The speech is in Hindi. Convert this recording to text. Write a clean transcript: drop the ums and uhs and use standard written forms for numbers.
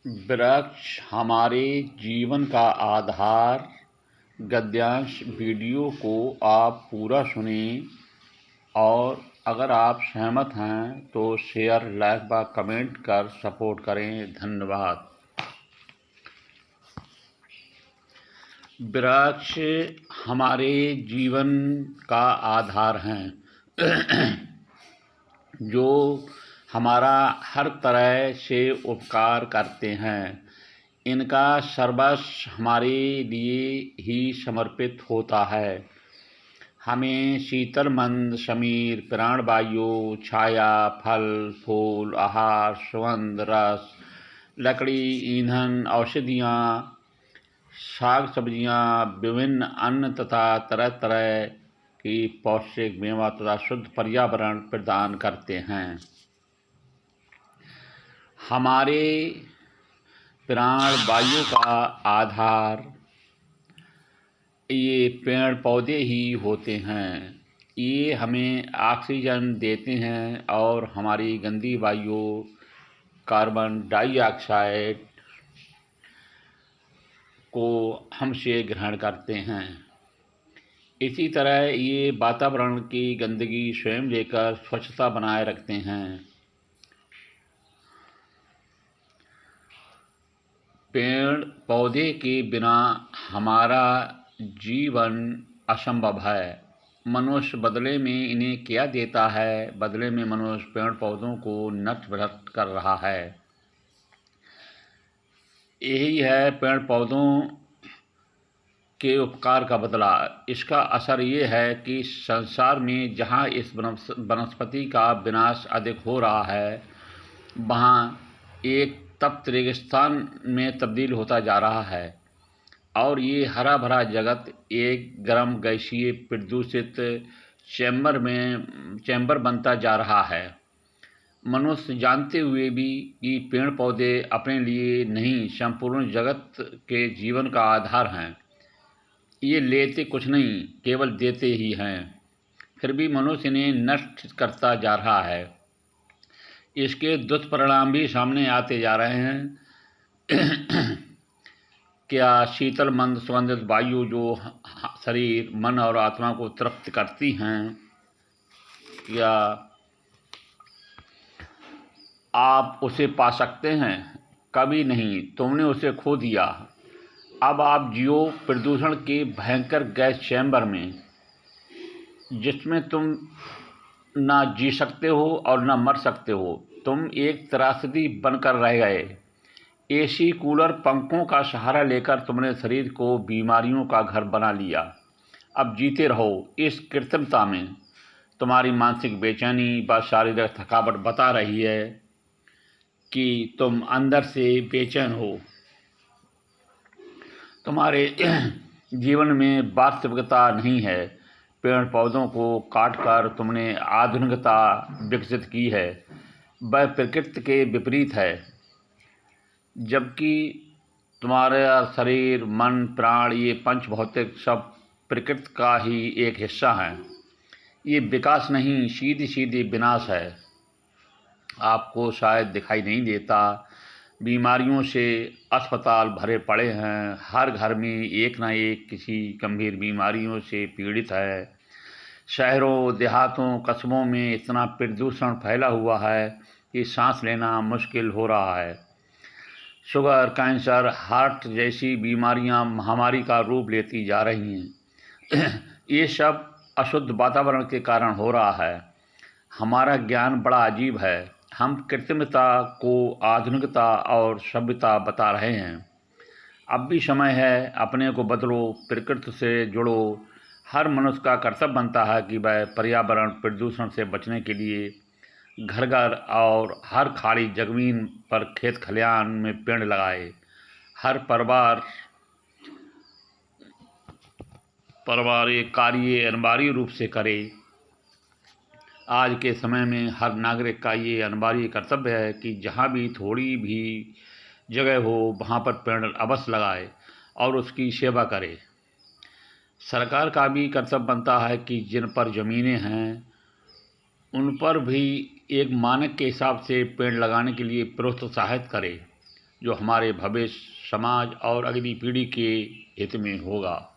वृक्ष हमारे जीवन का आधार। गद्यांश वीडियो को आप पूरा सुनें और अगर आप सहमत हैं तो शेयर, लाइक व कमेंट कर सपोर्ट करें। धन्यवाद। वृक्ष हमारे जीवन का आधार हैं जो हमारा हर तरह से उपकार करते हैं। इनका सर्वस्व हमारे लिए ही समर्पित होता है। हमें शीतल मंद समीर, प्राणवायु, छाया, फल फूल, आहार, सुगंध, रस, लकड़ी, ईंधन, औषधियाँ, साग सब्जियाँ, विभिन्न अन्न तथा तरह तरह की पौष्टिक मेवा तथा शुद्ध पर्यावरण प्रदान करते हैं। हमारे प्राणवायु का आधार ये पेड़ पौधे ही होते हैं। ये हमें ऑक्सीजन देते हैं और हमारी गंदी वायु कार्बन डाइऑक्साइड को हमसे ग्रहण करते हैं। इसी तरह ये वातावरण की गंदगी स्वयं लेकर स्वच्छता बनाए रखते हैं। पेड़ पौधे के बिना हमारा जीवन असंभव है। मनुष्य बदले में इन्हें क्या देता है? बदले में मनुष्य पेड़ पौधों को नष्ट भ्रष्ट कर रहा है। यही है पेड़ पौधों के उपकार का बदला। इसका असर ये है कि संसार में जहाँ इस वनस्पति का विनाश अधिक हो रहा है, वहाँ एक तप्त रेगिस्तान में तब्दील होता जा रहा है और ये हरा भरा जगत एक गर्म गैसीय प्रदूषित चैम्बर बनता जा रहा है। मनुष्य जानते हुए भी कि पेड़ पौधे अपने लिए नहीं, संपूर्ण जगत के जीवन का आधार हैं। ये लेते कुछ नहीं, केवल देते ही हैं। फिर भी मनुष्य इन्हें नष्ट करता जा रहा है। इसके दुष्परिणाम भी सामने आते जा रहे हैं। क्या शीतल मंद सुगंधित वायु जो शरीर, मन और आत्मा को तृप्त करती हैं, क्या आप उसे पा सकते हैं? कभी नहीं। तुमने उसे खो दिया। अब आप जियो प्रदूषण के भयंकर गैस चैम्बर में, जिसमें तुम ना जी सकते हो और ना मर सकते हो। तुम एक त्रासदी बनकर रह गए। एसी, कूलर, पंखों का सहारा लेकर तुमने शरीर को बीमारियों का घर बना लिया। अब जीते रहो इस कृत्रिमता में। तुम्हारी मानसिक बेचैनी व शारीरिक थकावट बता रही है कि तुम अंदर से बेचैन हो। तुम्हारे जीवन में वास्तविकता नहीं है। पेड़ पौधों को काटकर तुमने आधुनिकता विकसित की है। वह प्रकृति के विपरीत है। जबकि तुम्हारा शरीर, मन, प्राण, ये पंच भौतिक सब प्रकृति का ही एक हिस्सा हैं। ये विकास नहीं, सीधी सीधी विनाश है। आपको शायद दिखाई नहीं देता। बीमारियों से अस्पताल भरे पड़े हैं। हर घर में एक ना एक किसी गंभीर बीमारियों से पीड़ित है। शहरों, देहातों, कस्बों में इतना प्रदूषण फैला हुआ है कि सांस लेना मुश्किल हो रहा है। शुगर, कैंसर, हार्ट जैसी बीमारियां महामारी का रूप लेती जा रही हैं। ये सब अशुद्ध वातावरण के कारण हो रहा है। हमारा ज्ञान बड़ा अजीब है। हम कृत्रिमता को आधुनिकता और सभ्यता बता रहे हैं। अब भी समय है, अपने को बदलो, प्रकृति से जुड़ो। हर मनुष्य का कर्तव्य बनता है कि वह पर्यावरण प्रदूषण से बचने के लिए घर घर और हर खाली जमीन पर, खेत खलिहान में पेड़ लगाए। हर परिवार ये कार्य अनिवार्य रूप से करे। आज के समय में हर नागरिक का ये अनिवार्य कर्तव्य है कि जहाँ भी थोड़ी भी जगह हो, वहाँ पर पेड़ अवश्य लगाए और उसकी सेवा करे। सरकार का भी कर्तव्य बनता है कि जिन पर ज़मीनें हैं उन पर भी एक मानक के हिसाब से पेड़ लगाने के लिए प्रोत्साहित करे। जो हमारे भविष्य, समाज और अगली पीढ़ी के हित में होगा।